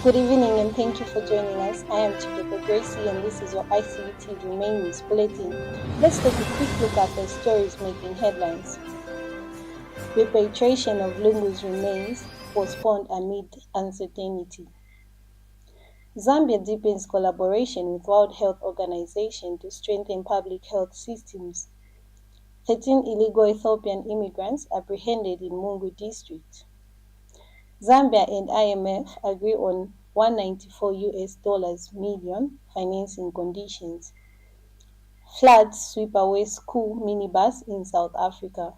Good evening and thank you for joining us. I am Chiboko Gracie and this is your Icu Tv main news bulletin. Let's take a quick look at the stories making headlines. Repatriation of Lungu's remains postponed amid uncertainty. Zambia deepens collaboration with World Health Organization to strengthen public health systems. 13 illegal Ethiopian immigrants apprehended in Mungwi district. Zambia and IMF agree on $194 million financing conditions. Floods sweep away school minibus in South Africa.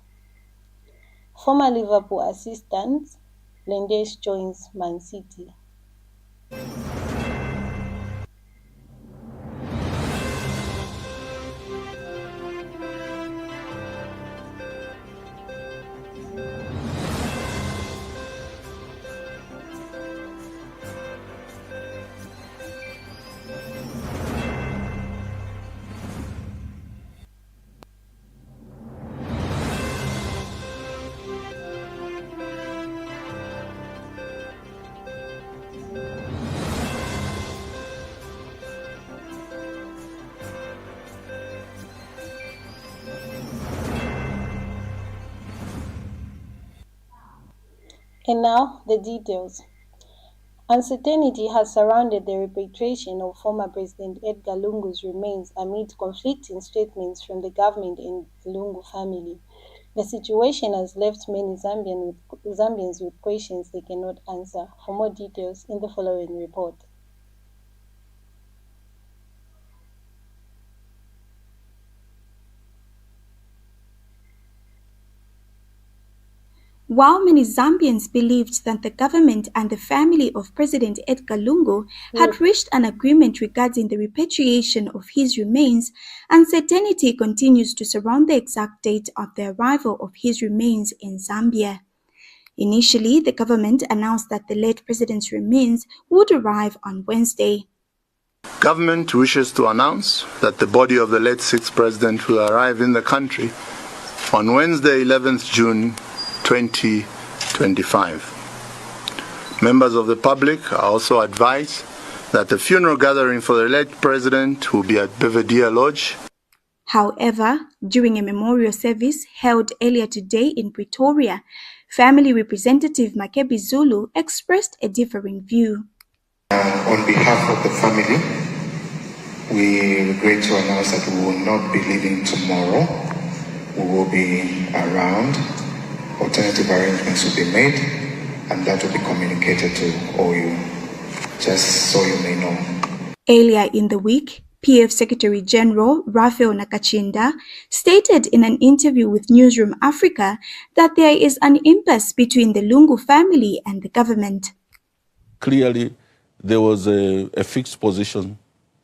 Former Liverpool assistant Lijnders joins Man City. And now, the details. Uncertainty has surrounded the repatriation of former President Edgar Lungu's remains amid conflicting statements from the government and the Lungu family. The situation has left many Zambians with questions they cannot answer. For more details, in the following report. While many Zambians believed that the government and the family of President Edgar Lungu had reached an agreement regarding the repatriation of his remains, uncertainty continues to surround the exact date of the arrival of his remains in Zambia. Initially, the government announced that the late president's remains would arrive on Wednesday. Government wishes to announce that the body of the late sixth president will arrive in the country on Wednesday, 11th June 2025. Members of the public are also advised that the funeral gathering for the late president will be at Belvedere Lodge. However, during a memorial service held earlier today in Pretoria, family representative Makebi Zulu expressed a differing view. On behalf of the family, we regret to announce that we will not be leaving tomorrow. We will be around. Alternative arrangements will be made, and that will be communicated to all you, just so you may know. Earlier in the week, PF Secretary General Raphael Nakachinda stated in an interview with Newsroom Africa that there is an impasse between the Lungu family and the government. Clearly, there was a fixed position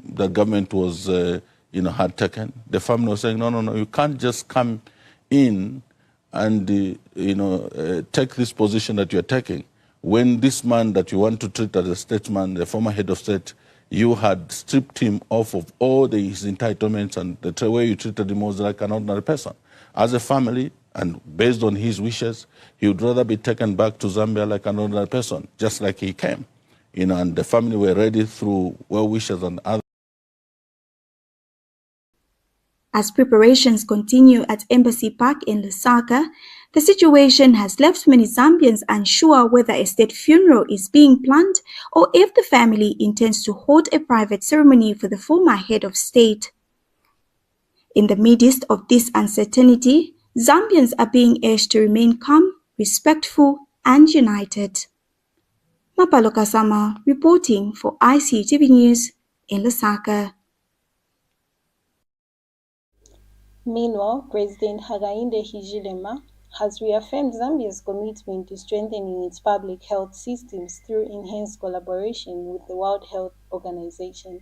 the government was, had taken. The family was saying, no, you can't just come in and take this position that you're taking. When this man that you want to treat as a statesman, the former head of state, you had stripped him off of all his entitlements, and the way you treated him was like an ordinary person. As a family, and based on his wishes, he would rather be taken back to Zambia like an ordinary person, just like he came. And the family were ready through well wishes and others. As preparations continue at Embassy Park in Lusaka, the situation has left many Zambians unsure whether a state funeral is being planned or if the family intends to hold a private ceremony for the former head of state. In the midst of this uncertainty, Zambians are being urged to remain calm, respectful, and united. Mapalo Kasama reporting for Icu TV News in Lusaka. Meanwhile, President Hakainde has reaffirmed Zambia's commitment to strengthening its public health systems through enhanced collaboration with the World Health Organization.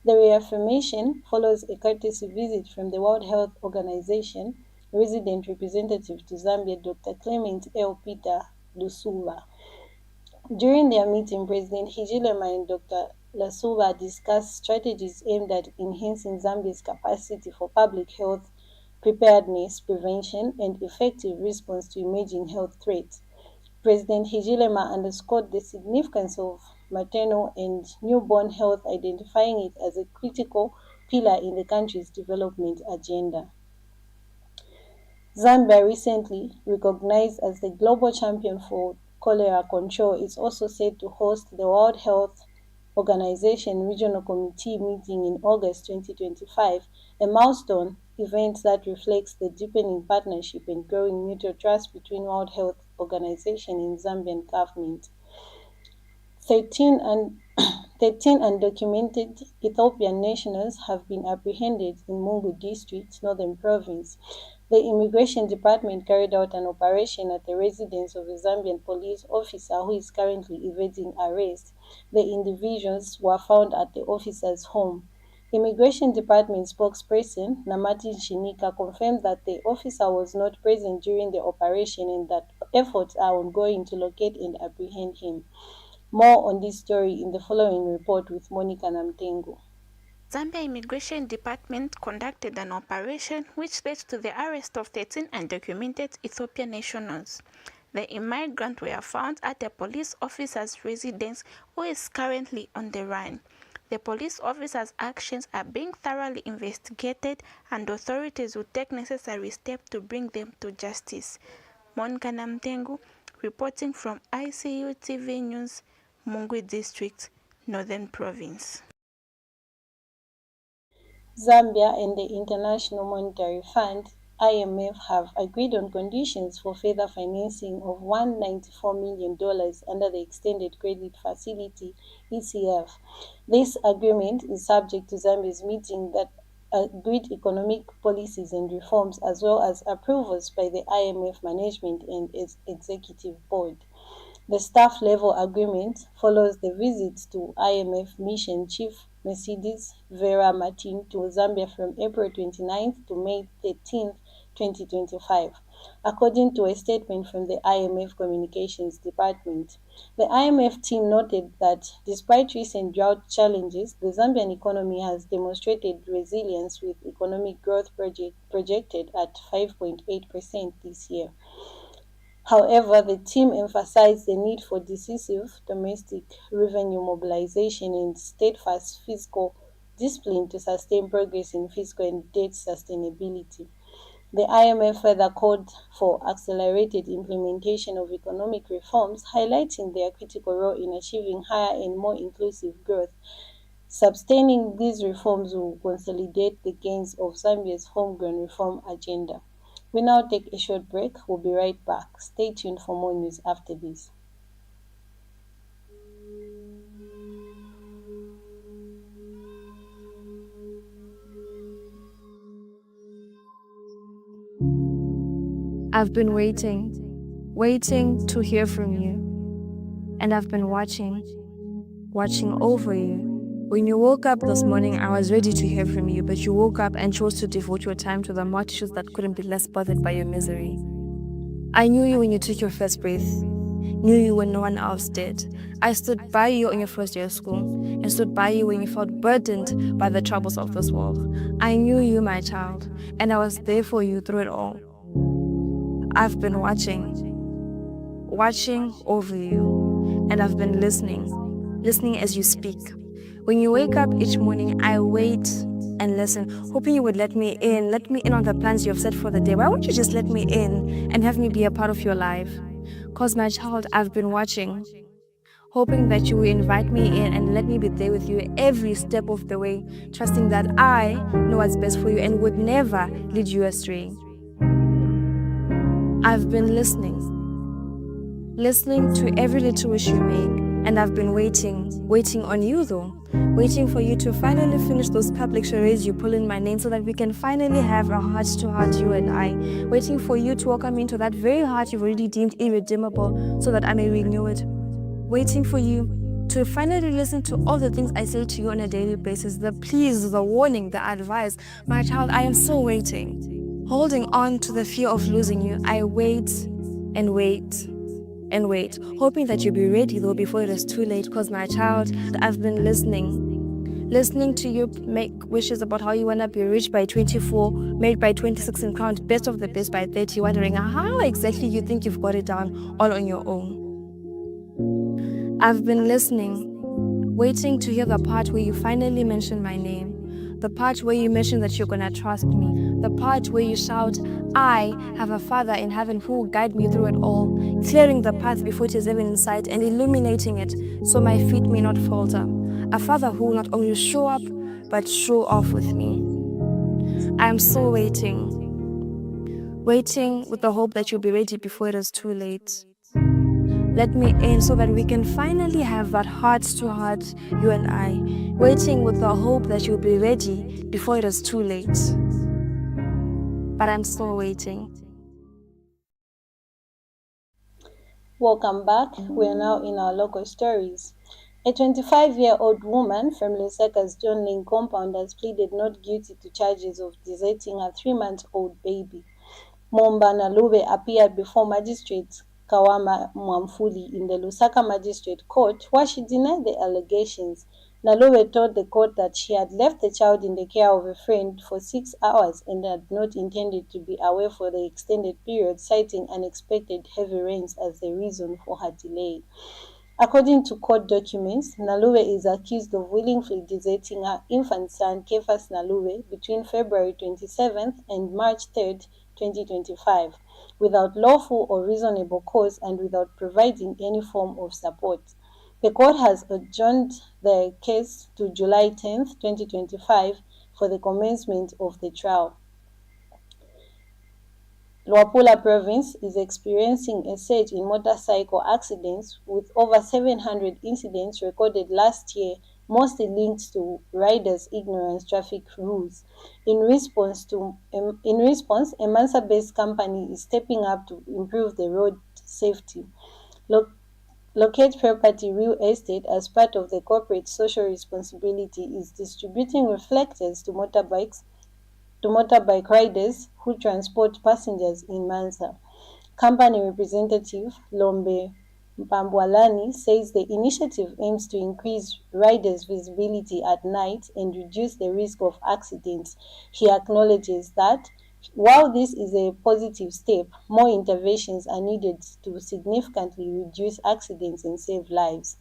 The reaffirmation follows a courtesy visit from the World Health Organization resident representative to Zambia, Dr. Clement L. Peter Lusuva. During their meeting, President Hijilema and Dr. Lusuva discussed strategies aimed at enhancing Zambia's capacity for public health preparedness, prevention, and effective response to emerging health threats. President Hijilema underscored the significance of maternal and newborn health, identifying it as a critical pillar in the country's development agenda. Zambia, recently recognized as the global champion for cholera control, is also set to host the World Health Organization Regional Committee meeting in August 2025, a milestone event that reflects the deepening partnership and growing mutual trust between World Health Organization and Zambian government. 13 and 13 undocumented Ethiopian nationals have been apprehended in Mungwi district, Northern Province. The Immigration Department carried out an operation at the residence of a Zambian police officer who is currently evading arrest. The individuals were found at the officer's home. Immigration Department spokesperson Namati Shinika confirmed that the officer was not present during the operation and that efforts are ongoing to locate and apprehend him. More on this story in the following report with Monica Namtengu. Zambia Immigration Department conducted an operation which led to the arrest of 13 undocumented Ethiopian nationals. The immigrants were found at a police officer's residence who is currently on the run. The police officer's actions are being thoroughly investigated and authorities will take necessary steps to bring them to justice. Monica Namtengu reporting from Icu Tv News, Mungwi District, Northern Province. Zambia and the International Monetary Fund (IMF) have agreed on conditions for further financing of $194 million under the Extended Credit Facility (ECF). This agreement is subject to Zambia's meeting that agreed economic policies and reforms, as well as approvals by the IMF management and its executive board. The staff-level agreement follows the visits to IMF Mission Chief Mercedes Vera Martin to Zambia from April 29th to May 13th, 2025, according to a statement from the IMF Communications Department. The IMF team noted that despite recent drought challenges, the Zambian economy has demonstrated resilience, with economic growth projected at 5.8% this year. However, the team emphasized the need for decisive domestic revenue mobilization and steadfast fiscal discipline to sustain progress in fiscal and debt sustainability. The IMF further called for accelerated implementation of economic reforms, highlighting their critical role in achieving higher and more inclusive growth. Sustaining these reforms will consolidate the gains of Zambia's homegrown reform agenda. We now take a short break. We'll be right back. Stay tuned for more news after this. I've been waiting to hear from you. And I've been watching over you. When you woke up this morning, I was ready to hear from you, but you woke up and chose to devote your time to the multitudes that couldn't be less bothered by your misery. I knew you when you took your first breath, knew you when no one else did. I stood by you on your first day of school, and stood by you when you felt burdened by the troubles of this world. I knew you, my child, and I was there for you through it all. I've been watching over you, and I've been listening as you speak. When you wake up each morning, I wait and listen, hoping you would let me in on the plans you have set for the day. Why won't you just let me in and have me be a part of your life? Cause my child, I've been watching, hoping that you will invite me in and let me be there with you every step of the way, trusting that I know what's best for you and would never lead you astray. I've been listening to every little wish you make, and I've been waiting on you though, waiting for you to finally finish those public charades you pull in my name so that we can finally have a heart-to-heart, you and I, waiting for you to welcome me into that very heart you've already deemed irredeemable so that I may renew it, waiting for you to finally listen to all the things I say to you on a daily basis, the pleas, the warning, the advice. My child, I am so waiting, holding on to the fear of losing you. I wait and wait and wait, hoping that you'll be ready though before it is too late. Because my child, I've been listening to you make wishes about how you want to be rich by 24, made by 26, and crowned best of the best by 30, wondering how exactly you think you've got it down all on your own. I've been listening waiting to hear the part where you finally mention my name, the part where you mention that you're gonna trust me, the part where you shout, I have a Father in heaven who will guide me through it all, clearing the path before it is even in sight and illuminating it so my feet may not falter. A Father who will not only show up, but show off with me. I am still waiting with the hope that you'll be ready before it is too late. Let me in so that we can finally have that heart to heart, you and I, waiting with the hope that you'll be ready before it is too late. But I'm still waiting. Welcome back. We are now in our local stories. A 25-year-old woman from Lusaka's John Lane compound has pleaded not guilty to charges of deserting a 3-month-old baby. Momba Nalube appeared before Magistrate Kawama Mwamfuli in the Lusaka Magistrate Court, where she denied the allegations. Nalube told the court that she had left the child in the care of a friend for 6 hours and had not intended to be away for the extended period, citing unexpected heavy rains as the reason for her delay. According to court documents, Nalube is accused of willingly deserting her infant son, Kefas Nalube, between February 27th and March 3rd, 2025, without lawful or reasonable cause and without providing any form of support. The court has adjourned the case to July 10th, 2025 for the commencement of the trial. Luapula province is experiencing a surge in motorcycle accidents, with over 700 incidents recorded last year, mostly linked to riders' ignorance traffic rules. In response, a Mansa-based company is stepping up to improve the road safety. Locate Property Real Estate, as part of the corporate social responsibility, is distributing reflectors to motorbike riders who transport passengers in Mansa. Company representative Lombe Mpambwalani says the initiative aims to increase riders' visibility at night and reduce the risk of accidents. He acknowledges that while this is a positive step, more interventions are needed to significantly reduce accidents and save lives.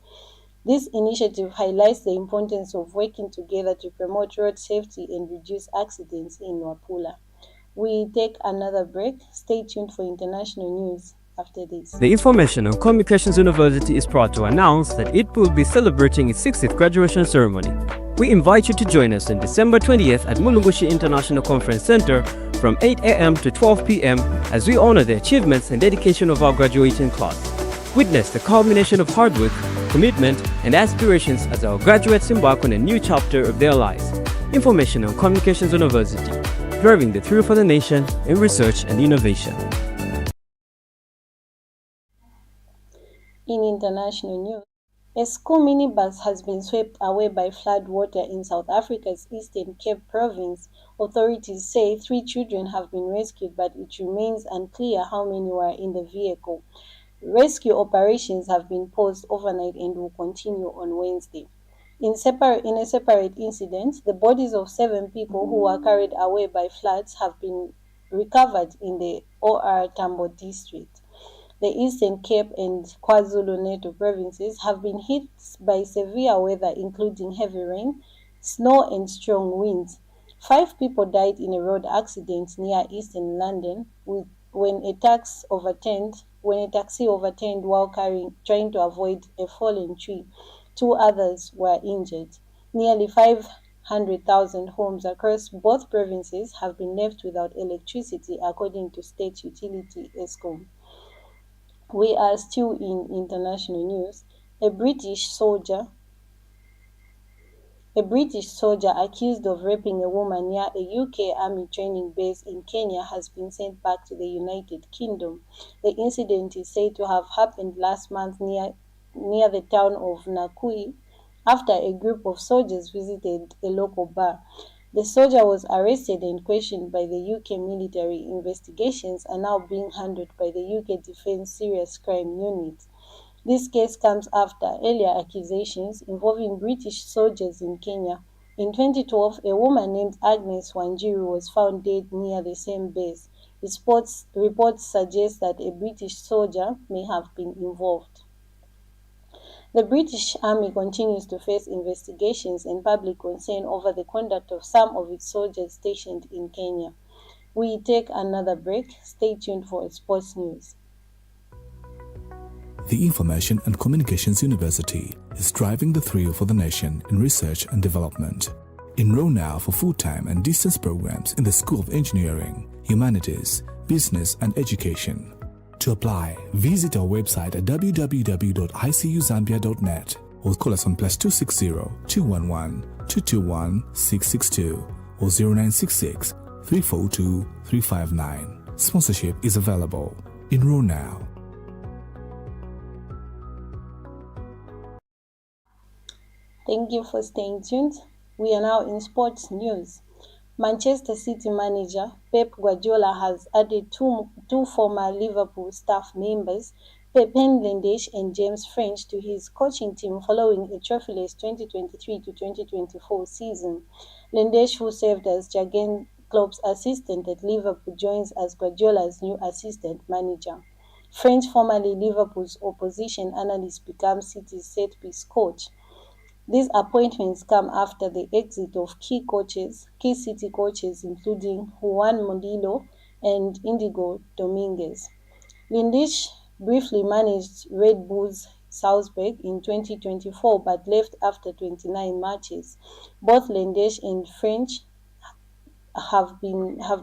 This initiative highlights the importance of working together to promote road safety and reduce accidents in Luapula. We take another break. Stay tuned for international news after this. The Information and Communications University is proud to announce that it will be celebrating its 60th graduation ceremony. We invite you to join us on December 20th at Mulungushi International Conference Center from 8 a.m. to 12 p.m. as we honor the achievements and dedication of our graduating class. Witness the culmination of hard work, commitment, and aspirations as our graduates embark on a new chapter of their lives. Information on Communications University, driving the through for the nation in research and innovation. In international news, a school minibus has been swept away by flood water in South Africa's Eastern Cape province. Authorities say 3 children have been rescued, but it remains unclear how many were in the vehicle. Rescue operations have been paused overnight and will continue on Wednesday. In a separate incident, the bodies of 7 people who were carried away by floods have been recovered in the OR Tambo district. The Eastern Cape and KwaZulu-Natal provinces have been hit by severe weather, including heavy rain, snow, and strong winds. 5 people died in a road accident near eastern London when a taxi overturned while trying to avoid a fallen tree. 2 others were injured. Nearly 500,000 homes across both provinces have been left without electricity, according to state utility Eskom. We are still in international news. A British soldier accused of raping a woman near a UK army training base in Kenya has been sent back to the United Kingdom. The incident is said to have happened last month near the town of Nakui after a group of soldiers visited a local bar. The soldier was arrested and questioned by the UK military. Investigations are now being handled by the UK Defence Serious Crime Unit. This case comes after earlier accusations involving British soldiers in Kenya. In 2012, a woman named Agnes Wanjiru was found dead near the same base. Reports suggest that a British soldier may have been involved. The British Army continues to face investigations and public concern over the conduct of some of its soldiers stationed in Kenya. We take another break. Stay tuned for sports news. The Information and Communications University is driving the thrill for the nation in research and development. Enroll now for full-time and distance programs in the School of Engineering, Humanities, Business and Education. To apply, visit our website at www.icuzambia.net or call us on +260 211 221 662 or 0966 342 359. Sponsorship is available. Enroll now. Thank you for staying tuned. We are now in sports news. Manchester City manager Pep Guardiola has added two former Liverpool staff members, Lijnders and James French, to his coaching team following a trophyless 2023-2024 season. Lijnders, who served as Jurgen Klopp's assistant at Liverpool, joins as Guardiola's new assistant manager. French, formerly Liverpool's opposition analyst, becomes City's set-piece coach. These appointments come after the exit of key City coaches, including Juan Modillo and Indigo Dominguez. Lijnders briefly managed Red Bull's Salzburg in 2024 but left after 29 matches. Both Lijnders and French have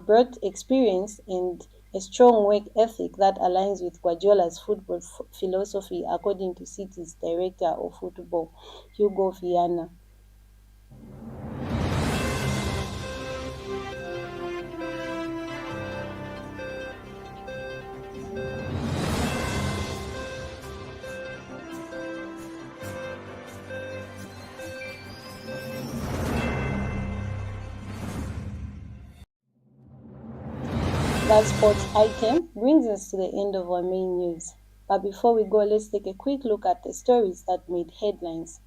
brought experience and a strong work ethic that aligns with Guardiola's football philosophy, according to City's director of football, Hugo Viana. That sports item brings us to the end of our main news. But before we go, let's take a quick look at the stories that made headlines.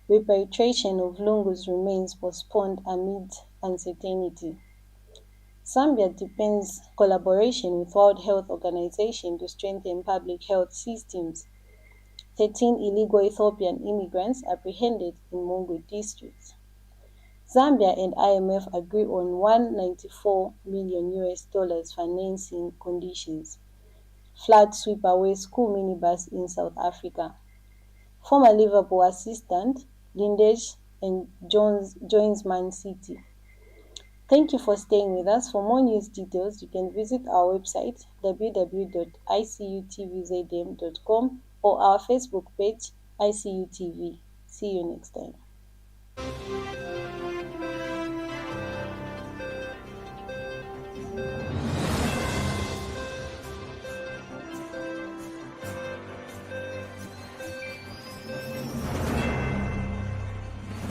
Repatriation of Lungu's remains postponed amid uncertainty. Zambia deepens collaboration with World Health Organization to strengthen public health systems. 13 illegal Ethiopian immigrants apprehended in Mungwi district. Zambia and IMF agree on $194 million financing conditions. Flood sweep away school minibus in South Africa. Former Liverpool assistant Lijnders and joins Man City. Thank you for staying with us. For more news details, you can visit our website www.icutvzm.com or our Facebook page ICU TV. See you next time.